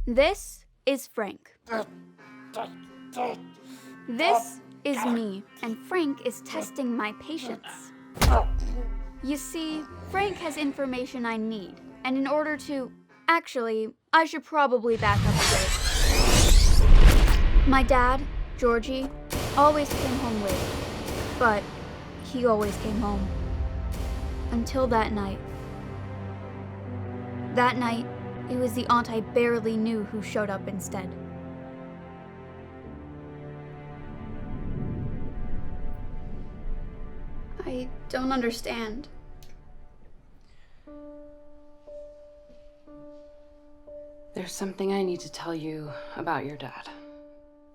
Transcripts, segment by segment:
This is Frank. This is me, and Frank is testing my patience. You see, Frank has information I need, and in order to... Actually, I should probably back up a bit. My dad, Georgie, always came home late, but he always came home. Until that night. That night, it was the aunt I barely knew who showed up instead. I don't understand. There's something I need to tell you about your dad.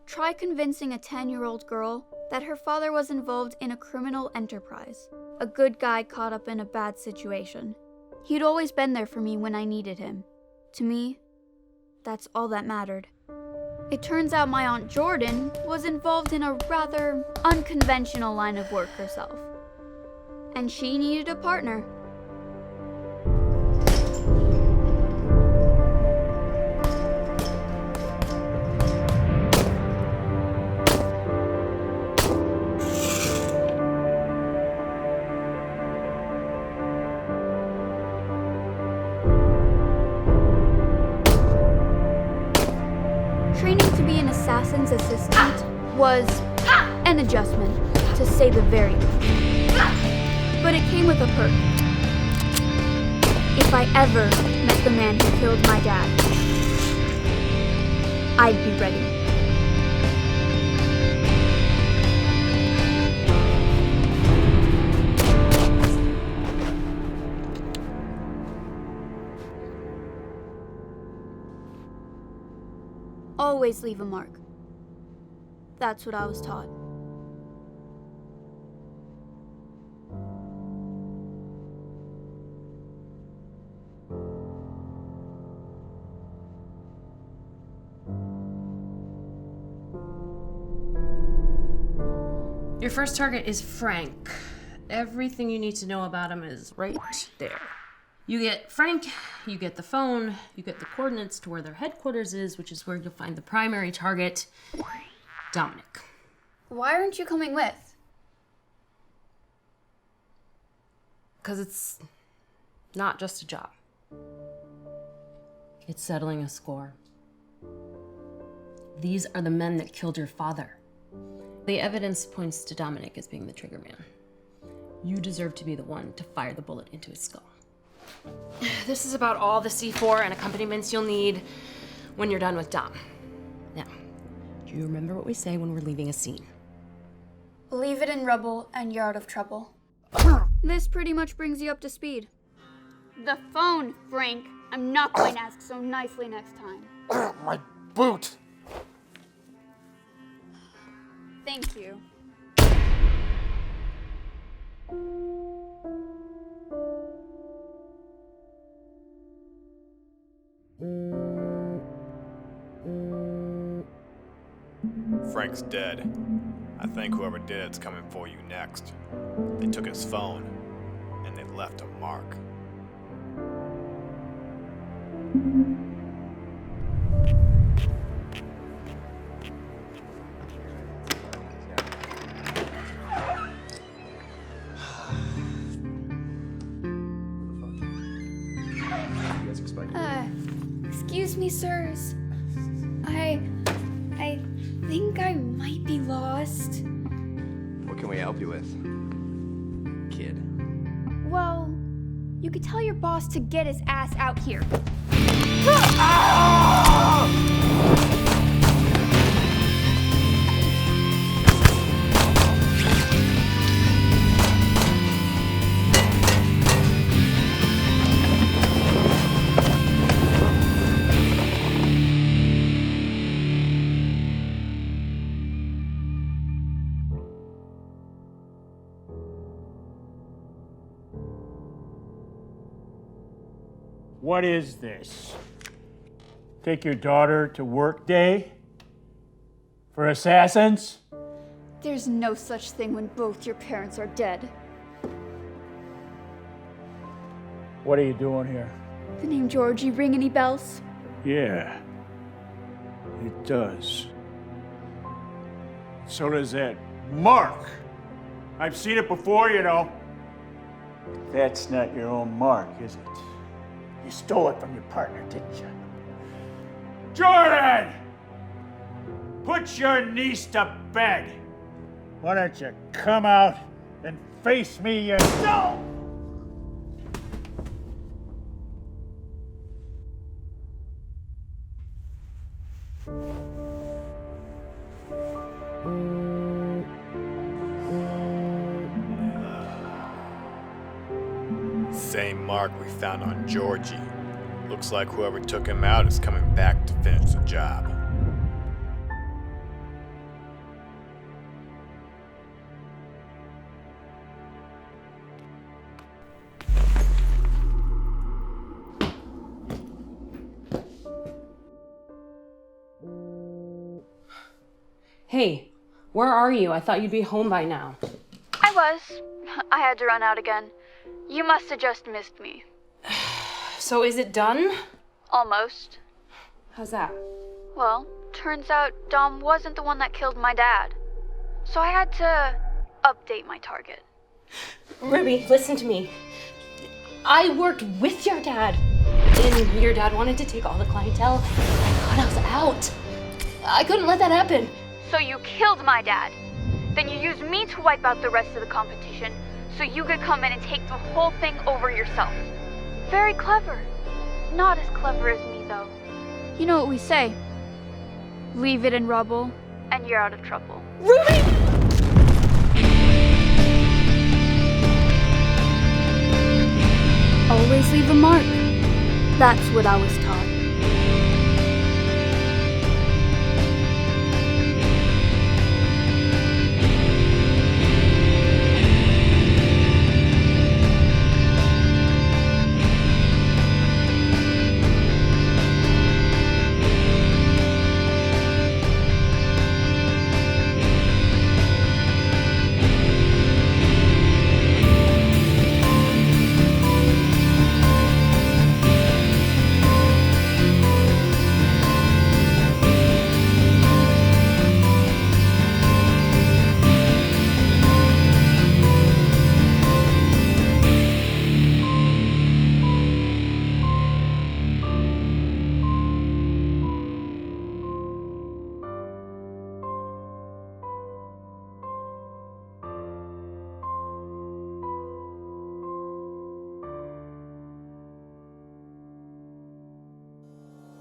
Try convincing a 10-year-old girl that her father was involved in a criminal enterprise, a good guy caught up in a bad situation. He'd always been there for me when I needed him. To me, that's all that mattered. It turns out my Aunt Jordan was involved in a rather unconventional line of work herself. And she needed a partner. Training to be an assassin's assistant was an adjustment, to say the very least. But it came with a perk. If I ever met the man who killed my dad, I'd be ready. Always leave a mark. That's what I was taught. Your first target is Frank. Everything you need to know about him is right there. You get Frank, you get the phone, you get the coordinates to where their headquarters is, which is where you'll find the primary target, Dominic. Why aren't you coming with? Because it's not just a job. It's settling a score. These are the men that killed your father. The evidence points to Dominic as being the trigger man. You deserve to be the one to fire the bullet into his skull. This is about all the C4 and accompaniments you'll need when you're done with Dom. Now, do you remember what we say when we're leaving a scene? Leave it in rubble and you're out of trouble. This pretty much brings you up to speed. The phone, Frank. I'm not going to ask so nicely next time. My boot! Thank you. Frank's dead. I think whoever did it's coming for you next. They took his phone, and they left a mark. Excuse me, sirs. I think I might be lost. What can we help you with, kid? Well, you could tell your boss to get his ass out here. What is this? Take your daughter to work day? For assassins? There's no such thing when both your parents are dead. What are you doing here? The name Georgie ring any bells? Yeah. It does. So does that mark. I've seen it before, you know. That's not your own mark, is it? You stole it from your partner, didn't you? Jordan! Put your niece to bed. Why don't you come out and face me yourself? Same mark we found on Georgie. Looks like whoever took him out is coming back to finish the job. Hey, where are you? I thought you'd be home by now. I was. I had to run out again. You must have just missed me. So is it done? Almost. How's that? Well, turns out Dom wasn't the one that killed my dad. So I had to update my target. Ruby, listen to me. I worked with your dad. And your dad wanted to take all the clientele. I got us out. I couldn't let that happen. So you killed my dad. Then you used me to wipe out the rest of the competition so you could come in and take the whole thing over yourself. Very clever. Not as clever as me, though. You know what we say. Leave it in rubble, and you're out of trouble. Ruby! Always leave a mark. That's what I was taught.